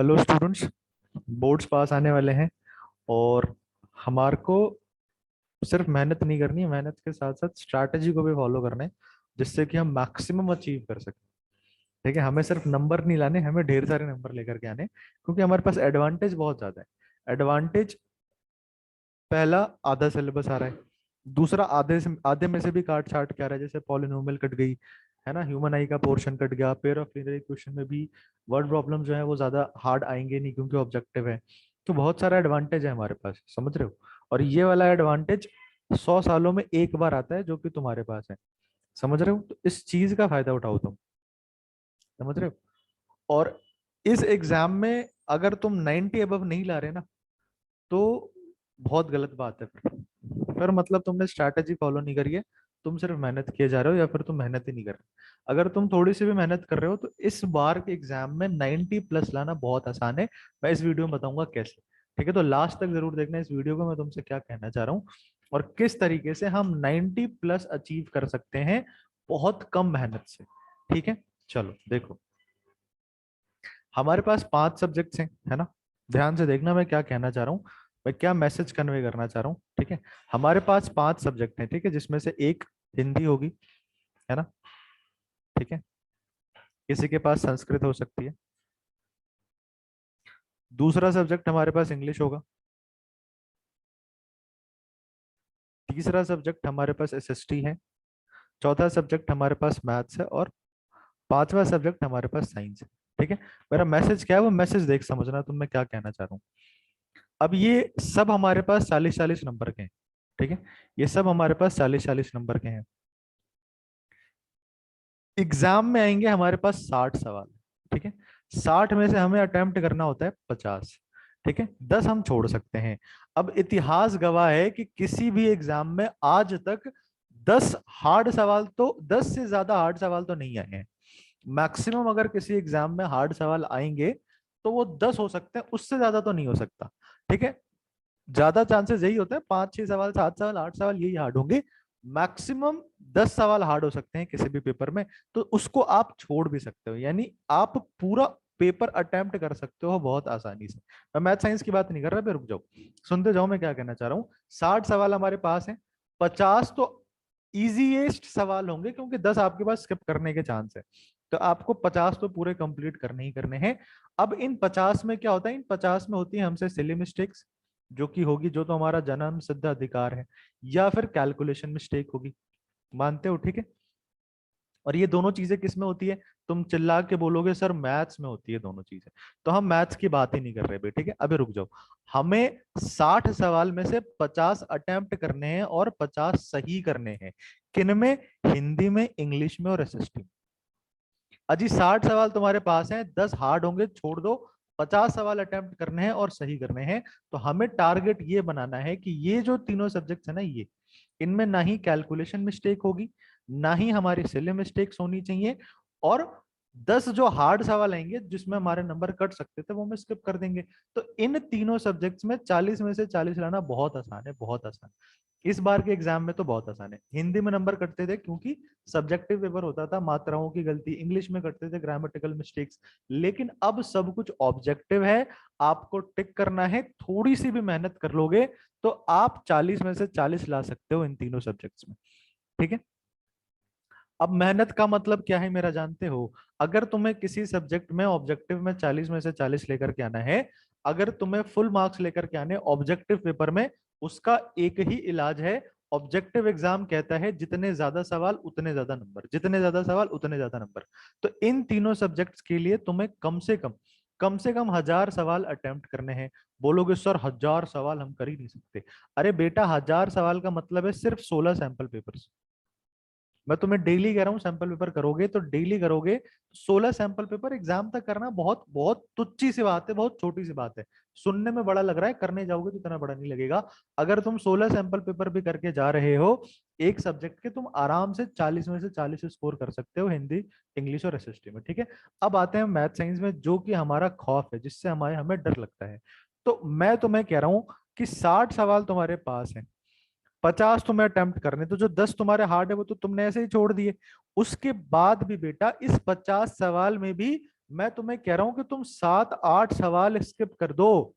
Hello students. Boards पास आने वाले हैं और हमारे को सिर्फ मेहनत नहीं करनी है, मेहनत के साथ साथ स्ट्रैटेजी को भी फॉलो करना है जिससे कि हम मैक्सिमम अचीव कर सकें। ठीक है, हमें सिर्फ नंबर नहीं लाने, हमें ढेर सारे नंबर लेकर के आने, क्योंकि हमारे पास एडवांटेज बहुत ज्यादा है। एडवांटेज पहला, आधा सिलेबस आ रहा है। दूसरा, आधे में से भी काट छाट के आ रहा है, जैसे पॉलिनोमियल कट गई है ना, ह्यूमन आई का पोर्शन कट गया, पेयर ऑफ लीनियर इक्वेशन में भी वर्ड प्रॉब्लम जो है वो ज्यादा हार्ड आएंगे नहीं क्योंकि ऑब्जेक्टिव है। तो बहुत सारा एडवांटेज है हमारे पास, समझ रहे हो। और ये वाला एडवांटेज 100 सालों में एक बार आता है जो कि तुम्हारे पास है, समझ रहे हो। तो इस चीज का फायदा उठाओ तुम, समझ रहे हो। और इस एग्जाम में अगर तुम 90 अबव नहीं ला रहे ना, तो बहुत गलत बात है। फिर मतलब तुमने स्ट्रैटेजी फॉलो नहीं करी है, तुम सिर्फ मेहनत किए जा रहे हो या फिर तुम मेहनत ही नहीं कर रहे। अगर तुम थोड़ी सी भी मेहनत कर रहे हो तो इस बार के एग्जाम में 90 प्लस लाना बहुत आसान है। मैं इस वीडियो में बताऊंगा कैसे। ठीक है, तो लास्ट तक जरूर देखना इस वीडियो को, मैं तुमसे क्या कहना चाह रहा हूँ और किस तरीके से हम 90 प्लस अचीव कर सकते हैं बहुत कम मेहनत से। ठीक है, चलो देखो। हमारे पास 5 सब्जेक्ट्स हैं, है ना। ध्यान से देखना मैं क्या कहना चाह रहा हूँ, मैं क्या मैसेज कन्वे करना चाह रहा हूँ। ठीक है, हमारे पास 5 सब्जेक्ट हैं, ठीक है, जिसमें से एक हिंदी होगी, है ना। ठीक है, किसी के पास संस्कृत हो सकती है। दूसरा सब्जेक्ट हमारे पास इंग्लिश होगा। तीसरा सब्जेक्ट हमारे पास एसएसटी है। चौथा सब्जेक्ट हमारे पास मैथ्स है और पांचवा सब्जेक्ट हमारे पास साइंस है। ठीक है, मेरा मैसेज क्या है वो मैसेज देख समझना तुम, मैं क्या कहना चाह रहा हूँ। अब ये सब हमारे पास 40-40 नंबर के हैं। ठीक है, ये सब हमारे पास 40-40 नंबर के हैं। एग्जाम में आएंगे हमारे पास 60 सवाल। ठीक है, 60 में से हमें अटेम्प्ट करना होता है 50। ठीक है, 10 हम छोड़ सकते हैं। अब इतिहास गवाह है कि किसी भी एग्जाम में आज तक 10 हार्ड सवाल तो 10 से ज्यादा हार्ड सवाल तो नहीं आए हैं। मैक्सिमम अगर किसी एग्जाम में हार्ड सवाल आएंगे तो वो 10 हो सकते हैं, उससे ज्यादा तो नहीं हो सकता। ठीक है, ज्यादा चांसेस यही होते हैं, 5-6 सवाल, 7 सवाल, 8 सवाल यही हार्ड होंगे। मैक्सिमम 10 सवाल हार्ड हो सकते हैं किसी भी पेपर में, तो उसको आप छोड़ भी सकते हो, यानी आप पूरा पेपर अटेम्प्ट कर सकते हो बहुत आसानी से। मैं मैथ साइंस की बात नहीं कर रहा, पे रुक जाओ, सुनते जाओ मैं क्या कहना चाह रहा हूँ। 60 सवाल हमारे पास हैं, 50 तो इजीएस्ट सवाल होंगे क्योंकि 10 आपके पास स्किप करने के चांस है। तो आपको 50 तो पूरे कंप्लीट करने ही करने हैं। अब इन 50 में क्या होता है, इन 50 में होती है हमसे सिली मिस्टेक्स, जो कि होगी, जो तो हमारा जन्म सिद्ध अधिकार है, या फिर कैलकुलेशन मिस्टेक होगी, मानते हो। ठीक है, और ये दोनों चीजें किस में होती है, तुम चिल्ला के बोलोगे सर मैथ्स में होती है दोनों चीजें। तो हम मैथ्स की बात ही नहीं कर रहे भाई, ठीक है, अभी रुक जाओ। हमें 60 सवाल में से 50 अटेम्प्ट करने हैं और 50 सही करने हैं। किन में? हिंदी में, इंग्लिश में और एसएसटी में। अजी 60 सवाल तुम्हारे पास हैं, 10 हार्ड होंगे, छोड़ दो। 50 सवाल अटेम्प्ट करने हैं और सही करने हैं। तो हमें टारगेट ये बनाना है कि ये जो तीनों सब्जेक्ट्स है ना, ये इनमें ना ही कैलकुलेशन मिस्टेक होगी, ना ही हमारी सिले मिस्टेक्स होनी चाहिए। और 10 जो हार्ड सवाल आएंगे जिसमें हमारे नंबर कट सकते थे वो हम स्किप कर देंगे। तो इन तीनों सब्जेक्ट्स में 40 में से 40 लाना बहुत आसान है, बहुत आसान। इस बार के एग्जाम में तो बहुत आसान है। हिंदी में नंबर कटते थे क्योंकि सब्जेक्टिव पेपर होता था, मात्राओं की गलती, इंग्लिश में करते थे ग्रामेटिकल मिस्टेक्स। लेकिन अब सब कुछ ऑब्जेक्टिव है, आपको टिक करना है, थोड़ी सी भी मेहनत कर लोगे तो आप 40 में से 40 ला सकते हो इन तीनों सब्जेक्ट्स में। ठीक है, अब मेहनत का मतलब क्या है मेरा, जानते हो। अगर तुम्हें किसी सब्जेक्ट में ऑब्जेक्टिव में 40 में से 40 लेकर के आना है, अगर तुम्हें फुल मार्क्स लेकर के आने ऑब्जेक्टिव पेपर में, उसका एक ही इलाज है। ऑब्जेक्टिव एग्जाम कहता है जितने ज्यादा सवाल उतने ज्यादा नंबर, जितने ज्यादा सवाल उतने ज्यादा नंबर। तो इन तीनों सब्जेक्ट्स के लिए तुम्हें कम से कम 1000 सवाल अटेम्प्ट करने हैं। बोलोगे सर 1000 सवाल हम कर ही नहीं सकते। अरे बेटा, 1000 सवाल का मतलब है सिर्फ 16 सैंपल पेपर्स। मैं तुम्हें डेली कह रहा हूँ, सैंपल पेपर करोगे तो डेली करोगे, 16 सैंपल पेपर एग्जाम तक करना बहुत बहुत तुच्छी सी बात है, बहुत छोटी सी बात है। सुनने में बड़ा लग रहा है, करने जाओगे तो इतना बड़ा नहीं लगेगा। अगर तुम 16 सैंपल पेपर भी करके जा रहे हो एक सब्जेक्ट के, तुम आराम से 40 में से 40 स्कोर कर सकते हो हिंदी, इंग्लिश और एसएसटी में। ठीक है, अब आते हैं मैथ साइंस में, जो कि हमारा खौफ है, जिससे हमें हमें डर लगता है। तो मैं तुम्हें कह रहा हूं कि 60 सवाल तुम्हारे पास है, 50 तुम्हें अटेम्प्ट करने, तो जो 10 तुम्हारे हार्ड है वो तो तुमने ऐसे ही छोड़ दिए। उसके बाद भी बेटा इस 50 सवाल में भी मैं तुम्हें कह रहा हूं कि तुम 7-8 सवाल स्किप कर दो।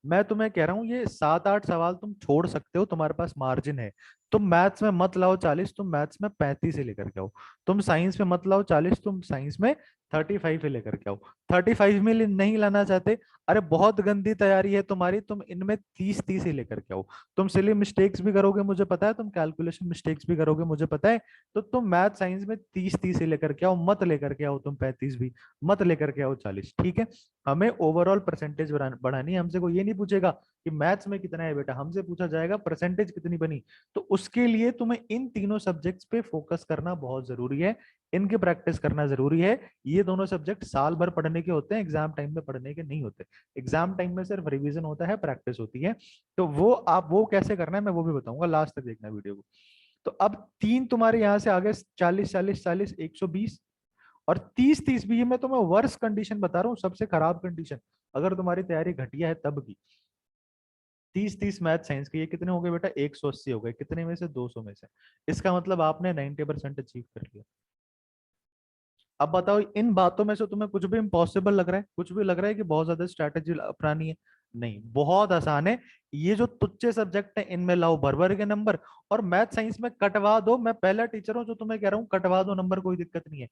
मैं तुम्हें कह रहा हूँ ये 7-8 सवाल तुम छोड़ सकते हो, तुम्हारे पास मार्जिन है। तुम मैथ्स में मत लाओ 40, तुम मैथ्स में 35 ही लेकर के आओ। तुम साइंस में मत लाओ 40, तुम साइंस में 35 ही लेकर के आओ। 35 में नहीं लाना चाहते, अरे बहुत गंदी तैयारी है तुम्हारी, तुम इनमें 30-30 ही लेकर के आओ। तुम सिली मिस्टेक्स भी करोगे मुझे पता है, तुम कैलकुलेशन मिस्टेक्स भी करोगे मुझे पता है, तो तुम मैथ साइंस में 30-30 ही लेकर के आओ, मत लेकर के आओ तुम 35 भी, मत लेकर के आओ 40, ठीक है। हमें ओवरऑल परसेंटेज बढ़ानी है, हमसे कोई ये नहीं पूछेगा कि मैथ्स में कितना है बेटा, हमसे पूछा जाएगा परसेंटेज कितनी बनी। तो उसके लिए तुम्हें इन तीनों सब्जेक्ट्स पे फोकस करना बहुत जरूरी है, इनकी प्रैक्टिस करना जरूरी है। ये दोनों सब्जेक्ट साल भर पढ़ने के होते हैं, एग्जाम टाइम में पढ़ने के नहीं होते। एग्जाम टाइम में सिर्फ रिवीजन होता है, प्रैक्टिस होती है। तो वो आप वो कैसे करना है मैं वो भी बताऊंगा, लास्ट तक देखना वीडियो को। तो अब तीन तुम्हारे यहाँ से आगे 40-40-40 120 और 30-30 भी, ये मैं तुम्हें वर्स्ट कंडीशन बता रहा हूँ, सबसे खराब कंडीशन, अगर तुम्हारी तैयारी घटिया है तब की। 30-30 मैथ साइंस के ये कितने हो गए बेटा, 180 हो गए, कितने में से, 200 में से। इसका मतलब आपने 90% अचीव कर लिया। अब बताओ इन बातों में से तुम्हें कुछ भी इम्पॉसिबल लग रहा है, कुछ भी लग रहा है कि बहुत ज्यादा स्ट्रैटेजी अपनानी है? नहीं, बहुत आसान है। ये जो तुच्चे सब्जेक्ट है इनमें लाओ भर भर के नंबर, और मैथ साइंस में कटवा दो। मैं पहला टीचर हूं जो तुम्हें कह रहा हूँ कटवा दो नंबर, कोई दिक्कत नहीं है।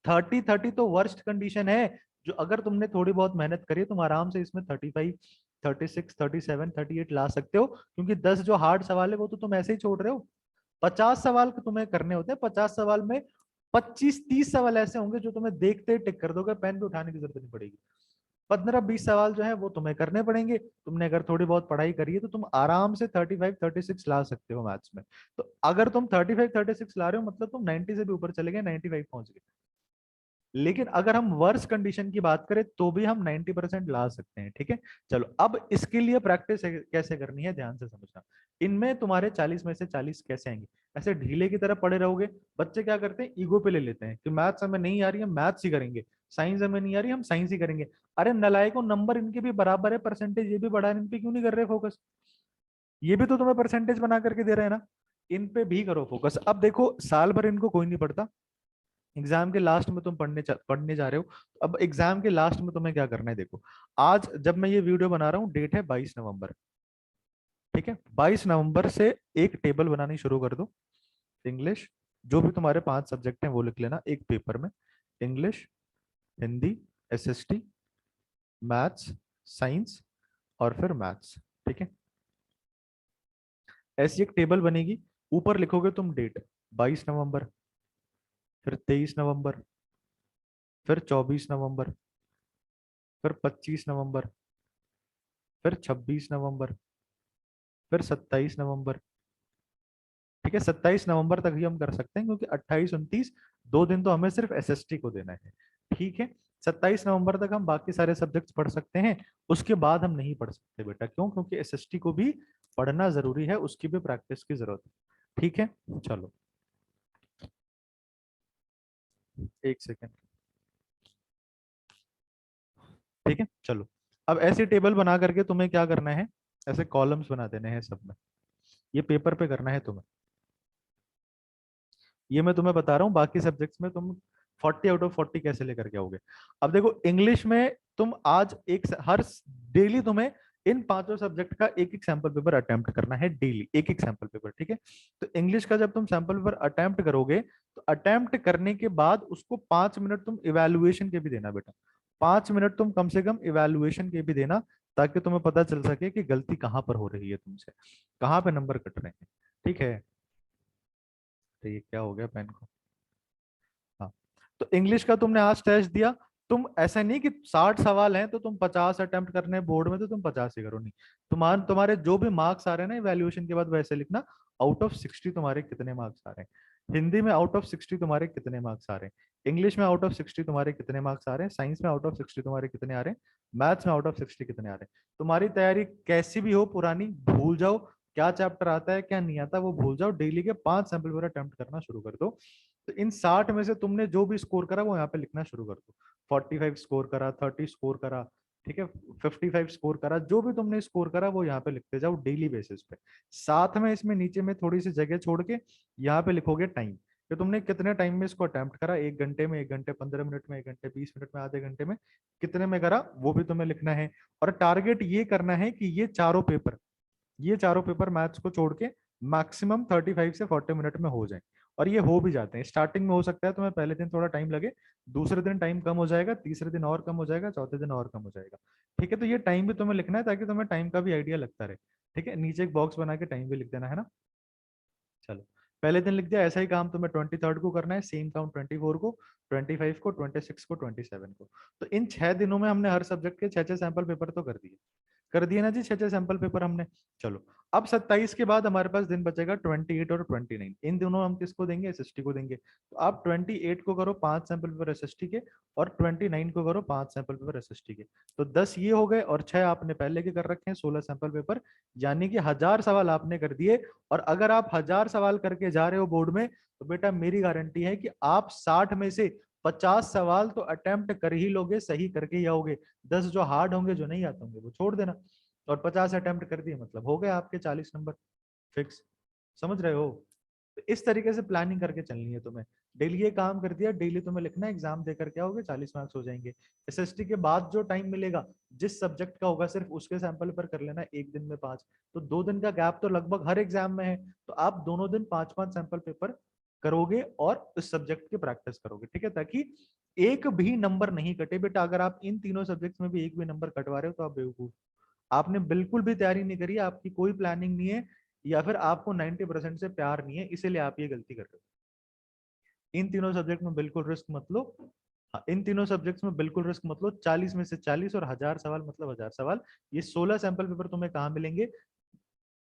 30-30 तो वर्स्ट कंडीशन है, जो अगर तुमने थोड़ी बहुत मेहनत करी तुम आराम से इसमें 35, 36, 37, 38 ला सकते हो, क्योंकि 10 जो हार्ड सवाल है वो तो तुम ऐसे ही छोड़ रहे हो। 50 सवाल तुम्हें करने होते हैं, 50 सवाल में 25-30 सवाल ऐसे होंगे जो तुम्हें देखते ही टिक कर दोगे, पेन भी उठाने की जरूरत नहीं पड़ेगी। 15-20 सवाल जो है वो तुम्हें करने पड़ेंगे। तुमने अगर थोड़ी बहुत पढ़ाई करी है तो तुम आराम से 35-36 ला सकते हो मैथ्स में। तो अगर तुम 35-36 ला रहे हो मतलब तुम 90 से भी ऊपर चले गए, 95 पहुंच गए। लेकिन अगर हम वर्स कंडीशन की बात करें तो भी हम 90% ला सकते हैं, ठीक है। चलो अब इसके लिए प्रैक्टिस कैसे करनी है ध्यान से समझना। इनमें तुम्हारे 40 में से 40 कैसे आएंगे? ऐसे ढीले की तरह पड़े रहोगे? बच्चे क्या करते हैं, ईगो पे ले लेते हैं कि मैथ्स हमें नहीं आ रही है, मैथ्स ही करेंगे। साइंस हमें नहीं आ रही, हम साइंस ही करेंगे। अरे नलायकों, नंबर इनके भी बराबर है, परसेंटेज ये भी बढ़ा है, इन पे क्यों नहीं कर रहे फोकस? ये भी तो तुम्हें परसेंटेज बना करके दे रहे हैं ना, इन पे भी करो फोकस। अब देखो साल भर इनको कोई नहीं पढ़ता, एग्जाम के लास्ट में तुम पढ़ने जा रहे हो। तो अब एग्जाम के लास्ट में तुम्हें क्या करना है, देखो आज जब मैं ये वीडियो बना रहा हूँ डेट है 22 नवंबर, ठीक है। 22 नवंबर से एक टेबल बनानी शुरू कर दो। इंग्लिश, जो भी तुम्हारे 5 सब्जेक्ट हैं वो लिख लेना एक पेपर में। English, Hindi, SST, maths, science और फिर मैथ्स, ठीक है। ऐसी एक टेबल बनेगी, ऊपर लिखोगे तुम डेट 22 नवंबर, फिर 23 नवंबर, फिर 24 नवंबर, फिर 25 नवंबर, फिर 26 नवंबर, फिर 27 नवंबर, ठीक है। 27 नवंबर तक ही हम कर सकते हैं क्योंकि 28-29 2 दिन तो हमें सिर्फ एसएसटी को देना है, ठीक है। 27 नवंबर तक हम बाकी सारे सब्जेक्ट्स पढ़ सकते हैं, उसके बाद हम नहीं पढ़ सकते बेटा। क्यों? क्योंकि एसएसटी को भी पढ़ना जरूरी है, उसकी भी प्रैक्टिस की जरूरत है, ठीक है। चलो एक सेकेंड, ठीक है। चलो अब ऐसी टेबल बना करके तुम्हें क्या करना है, ऐसे कॉलम्स बना देने हैं सब में, ये पेपर पे करना है तुम्हें। ये मैं तुम्हें बता रहा हूँ, बाकी सब्जेक्ट्स में तुम 40 आउट ऑफ 40 कैसे लेकर के आओगे। अब देखो इंग्लिश में तुम आज हर डेली तुम्हें इन 5 सब्जेक्ट का एक एक सैंपल पेपर अटेम्प्ट करना है, डेली एक एक सैंपल पेपर, ठीक है। तो इंग्लिश का जब तुम सैंपल पेपर अटेम्प्ट करोगे तो अटेम्प्ट करने के बाद उसको 5 मिनट तुम इवेल्युएशन के भी देना बेटा। 5 मिनट तुम कम से कम इवेल्युएशन के भी देना, ताकि तुम्हें पता चल सके कि गलती कहाँ पर हो रही है तुमसे, कहाँ पे नंबर कट रहे हैं, ठीक है। तो ये क्या हो गया पेन को, हाँ। तो इंग्लिश का तुमने आज टेस्ट दिया, तुम ऐसा नहीं कि 60 सवाल हैं तो तुम 50 अटेम्प्ट करने बोर्ड में तो तुम 50 ही करो, नहीं। तुम्हारे जो भी मार्क्स आ रहे हैं ना इवैल्यूएशन के बाद वैसे लिखना, आउट ऑफ 60 तुम्हारे कितने मार्क्स आ रहे हैं, हिंदी में आउट ऑफ 60 तुम्हारे कितने मार्क्स आ रहे हैं, इंग्लिश में आउट ऑफ 60 तुम्हारे कितने मार्क्स आ रहे हैं, साइंस में आउट ऑफ 60 तुम्हारे कितने आ रहे हैं, मैथ्स में आउट ऑफ 60 कितने आ रहे हैं। तुम्हारी तैयारी कैसी भी हो पुरानी भूल जाओ, क्या चैप्टर आता है क्या नहीं आता वो भूल जाओ, डेली के 5 सैंपल पेपर अटेम्प्ट करना शुरू कर दो। तो इन 60 में से तुमने जो भी स्कोर करा वो यहाँ पे लिखना शुरू कर दो। 45 स्कोर करा, 30 स्कोर करा, ठीक है, 55 स्कोर करा, जो भी तुमने स्कोर करा वो यहाँ पे लिखते जाओ डेली बेसिस पे। साथ में इसमें नीचे में थोड़ी सी जगह छोड़ के यहाँ पे लिखोगे टाइम, कि तुमने कितने टाइम में इसको अटेम्प्ट करा, 1 घंटे में, 1 घंटे 15 मिनट में, 1 घंटे 20 मिनट में, आधे घंटे में, कितने में करा वो भी तुम्हें लिखना है। और टारगेट ये करना है कि ये चारों पेपर मैथ्स को छोड़ के मैक्सिमम 35 से 40 मिनट में हो जाए। और ये हो भी जाते हैं। स्टार्टिंग में हो सकता है तुम्हें पहले दिन थोड़ा टाइम लगे, दूसरे दिन टाइम कम हो जाएगा, तीसरे दिन और कम हो जाएगा, चौथे दिन और कम हो जाएगा। ठीक है, तो ये टाइम भी तुम्हें लिखना है ताकि तुम्हें टाइम का भी आइडिया लगता रहे। ठीक है, नीचे एक बॉक्स बना के टाइम भी लिख देना है ना। चलो, पहले दिन लिख दिया। ऐसा ही काम तुम्हें 23rd को करना है, सेम काम 24 को, 25 को, 26 को, 27 को। तो इन 6 दिनों में हमने हर सब्जेक्ट के 6 6 सैंपल पेपर तो कर दिए ना जी, 6 6 सैंपल पेपर हमने। चलो, अब 27 के बाद हमारे पास दिन बचेगा 28 और 29। इन दोनों हम किसको देंगे? एसएसटी को देंगे। तो आप 28 को करो 5 सैंपल पेपर एसएसटी के, और 29 को करो 5 सैंपल पेपर एसएसटी के। तो 10 ये हो गए, और 6 आपने पहले के कर रखे हैं, 16 सैंपल पेपर। यानी कि 1000 सवाल आपने कर दिए। और अगर आप 1000 सवाल करके जा रहे हो बोर्ड में, तो बेटा मेरी गारंटी है कि आप 60 में से 50 सवाल तो अटेम्प्ट कर ही लोगे, सही करके ही आओगे। 10 जो हार्ड होंगे, जो नहीं आते होंगे, वो छोड़ देना। और 50 अटेम्प्ट कर दिए, मतलब हो गए आपके 40 नंबर फिक्स। समझ रहे हो? तो इस तरीके से प्लानिंग करके चलनी है तुम्हें। डेली ये काम कर दिया, डेली तुम्हें लिखना है, एग्जाम देकर क्या होगे, 40 मार्क्स हो जाएंगे। एसएसटी के बाद जो टाइम मिलेगा, जिस सब्जेक्ट का होगा, सिर्फ उसके सैंपल पर कर लेना, एक दिन में 5। तो 2 दिन का गैप तो लगभग हर एग्जाम में है। तो आप दोनों दिन 5 5 सैंपल पेपर करोगे और उस सब्जेक्ट की प्रैक्टिस करोगे। ठीक है, ताकि एक भी नंबर नहीं कटे बेटा। अगर आप इन तीनों सब्जेक्ट्स में भी एक भी नंबर कटवा रहे हो, तो आप बेवकूफ, आपने बिल्कुल भी तैयारी नहीं करी, आपकी कोई प्लानिंग नहीं है, या फिर आपको 90% से प्यार नहीं है, इसीलिए आप ये गलती कर रहे हो। इन तीनों सब्जेक्ट में बिल्कुल रिस्क मत लो। हाँ, इन तीनों सब्जेक्ट्स में बिल्कुल रिस्क मत लो। 40 में से 40 और 1000 सवाल मतलब 1000 सवाल। ये 16 सैंपल पेपर तुम्हें कहाँ मिलेंगे?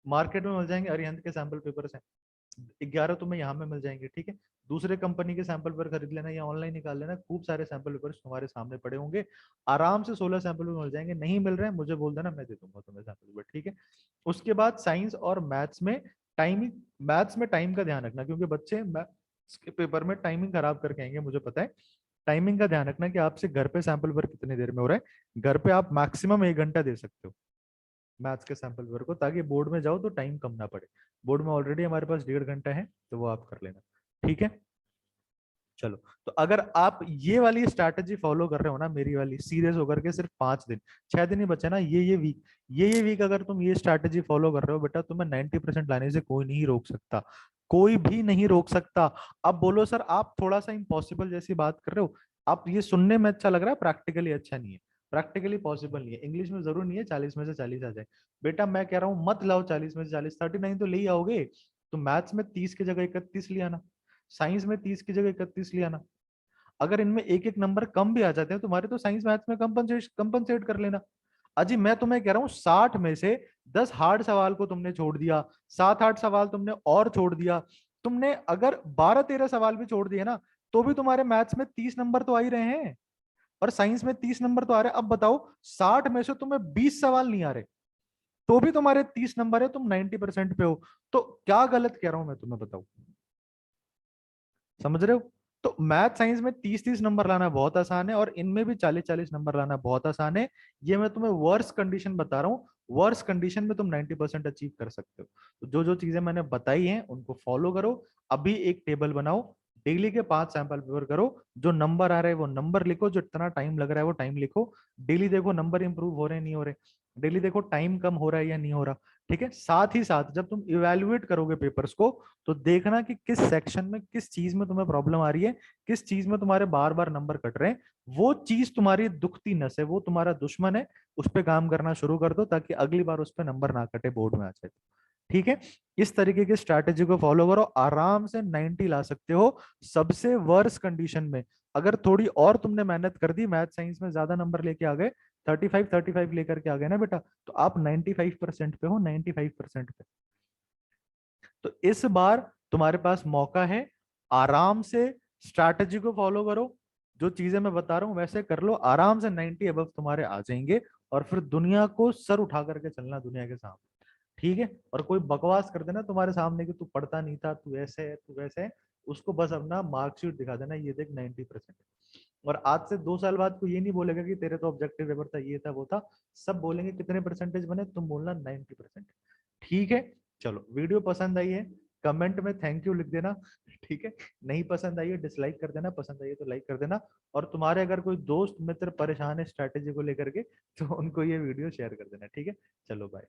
मार्केट में मिल जाएंगे, अरिहंत के सैंपल पेपर है। 11 तुम्हें यहाँ में मिल जाएंगे। ठीक है, दूसरे कंपनी के सैंपल पेपर खरीद लेना या ऑनलाइन निकाल लेना, खूब सारे सैंपल पेपर तुम्हारे सामने पड़े होंगे। आराम से 16 सैंपल पेपर मिल जाएंगे। नहीं मिल रहे हैं, मुझे बोल देना, मैं दे दूंगा तुम्हें सैंपल पेपर। ठीक है, उसके बाद साइंस और मैथ्स में टाइमिंग, मैथ्स में टाइम का ध्यान रखना, क्योंकि बच्चे मैथ्स के पेपर में टाइमिंग खराब करके आएंगे, मुझे पता है। टाइमिंग का ध्यान रखना कि आपसे घर पे सैंपल पेपर कितनी देर में हो रहा है। घर पे आप मैक्सिमम 1 घंटा दे सकते हो मैथ्स के सैंपल पेपर को, ताकि बोर्ड में जाओ तो टाइम कम ना पड़े। बोर्ड में ऑलरेडी हमारे पास 1.5 घंटा है, तो वो आप कर लेना। ठीक है, चलो। तो अगर आप ये वाली स्ट्रैटेजी फॉलो कर रहे हो ना, मेरी वाली, सीरियस होकर के, सिर्फ 5 दिन, 6 दिन ही बचे ना, ये वीक अगर तुम ये स्ट्रैटेजी फॉलो कर रहे हो बेटा, तुम्हें 90% लाने से कोई नहीं रोक सकता। कोई भी नहीं रोक सकता। अब बोलो सर आप थोड़ा सा इम्पॉसिबल जैसी बात कर रहे हो। आप ये सुनने में अच्छा लग रहा है, प्रैक्टिकली अच्छा नहीं है। प्रैक्टिकली पॉसिबल नहीं है। इंग्लिश में जरूर नहीं है 40 में से 40 आ जाए। बेटा मैं कह रहा हूँ मत लाओ 40 में से 40, 39 तो ले ही आओगे। तो मैथ्स में 30 की जगह 31 ले आना, साइंस में 30 की जगह 31 ले आना। अगर इनमें एक एक नंबर कम भी आ जाते हैं तुम्हारे, तो साइंस मैथ्स में कंपनसेट कर लेना। अजी मैं तुम्हें कह रहा हूँ 60 में से 10 हार्ड सवाल को तुमने छोड़ दिया, 7 8 सवाल तुमने और छोड़ दिया, तुमने अगर 12 13 सवाल भी छोड़ दिए ना, तो भी तुम्हारे मैथ्स में 30 नंबर तो आ ही रहे हैं, और साइंस में 30 नंबर तो आ रहे हैं। अब बताओ, 60 में से तुम्हें 20 सवाल नहीं आ रहे, तो भी तुम्हारे 30 नंबर है, तुम 90% पे हो। तो क्या गलत कह रहा हूं मैं, तुम्हें बताओ। समझ रहे हो? तो मैथ साइंस में 30 30 नंबर लाना बहुत आसान है, और इनमें भी 40 40 नंबर लाना बहुत आसान है। ये मैं तुम्हें वर्स कंडीशन बता रहा हूँ। वर्स कंडीशन में तुम 90% अचीव कर सकते हो। तो जो जो चीजें मैंने बताई हैं उनको फॉलो करो। अभी एक टेबल बनाओ, डेली के 5 सैंपल पेपर करो। जो नंबर आ रहे हैं वो नंबर लिखो, जो इतना टाइम लग रहा है वो टाइम लिखो। डेली देखो नंबर इंप्रूव हो रहे हैं नहीं हो रहे, डेली देखो टाइम कम हो रहा है या नहीं हो रहा। ठीक है, साथ ही साथ जब तुम इवेल्युएट करोगे पेपर्स को, तो देखना कि किस सेक्शन में किस चीज में तुम्हें प्रॉब्लम आ रही है, किस चीज में तुम्हारे बार बार नंबर कट रहे हैं। वो चीज तुम्हारी दुखती नस है, वो तुम्हारा दुश्मन है। उस पर काम करना शुरू कर दो, ताकि अगली बार उस पर नंबर ना कटे, बोर्ड में आ जाए। ठीक है, इस तरीके की स्ट्रैटेजी को फॉलो करो, आराम से 90 ला सकते हो। सबसे वर्स कंडीशन में अगर थोड़ी और तुमने मेहनत कर दी, मैथ साइंस में ज्यादा नंबर लेके आ गए, 35 लेकर के आ गए ना बेटा, तो आप 95% पे हो, 95% पे। तो इस बार तुम्हारे पास मौका है, आराम से स्ट्रैटेजी को फॉलो करो। जो चीजें मैं बता रहा हूं वैसे कर लो, आराम से 90 अबव तुम्हारे आ जाएंगे। और फिर दुनिया को सर उठा करके चलना दुनिया के सामने। ठीक है, और कोई बकवास कर देना तुम्हारे सामने कि तू पढ़ता नहीं था, तू ऐसे है, तू वैसे है, उसको बस अपना मार्कशीट दिखा देना, ये देख 90%। और आज से 2 साल बाद को ये नहीं बोलेगा कि तेरे तो ऑब्जेक्टिव पेपर था, ये था वो था। सब बोलेंगे कितने परसेंटेज बने, तुम बोलना 90%। ठीक है, चलो वीडियो पसंद आई है, कमेंट में थैंक यू लिख देना, ठीक है। नहीं पसंद आई है डिसलाइक कर देना, पसंद आई है तो लाइक कर देना। और तुम्हारे अगर कोई दोस्त मित्र परेशान है स्ट्रैटेजी को लेकर के, तो उनको ये वीडियो शेयर कर देना, ठीक है। चलो बाय।